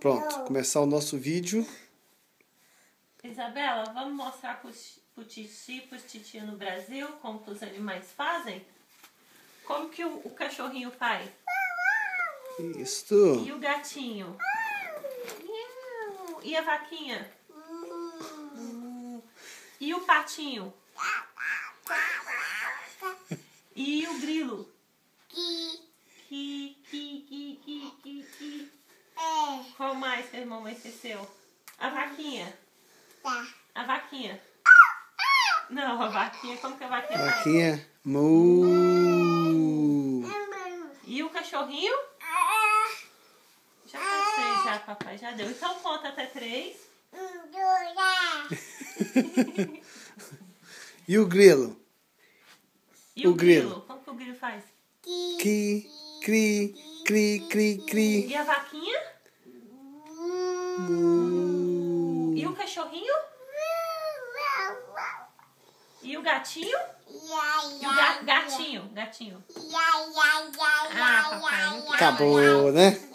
Pronto, começar o nosso vídeo. Isabela, vamos mostrar pro Titi, pros titia no Brasil, como que os animais fazem? Como que o cachorrinho faz? Isso. E o gatinho? E a vaquinha? E o patinho? E o grilo? Qual mais que a irmã esqueceu? A vaquinha? A vaquinha? Não, a vaquinha, como que a vaquinha faz? Vaquinha. Mu. E o cachorrinho? Já cansei, já, papai, já deu. Então conta até 3. E o grilo? E o grilo? Como que o grilo faz? Qui, cri, cri, cri, cri. E a vaquinha? Mu. E o cachorrinho? E o gatinho? E o gatinho? Gatinho. Ah, papai, não quero mais. Acabou, né?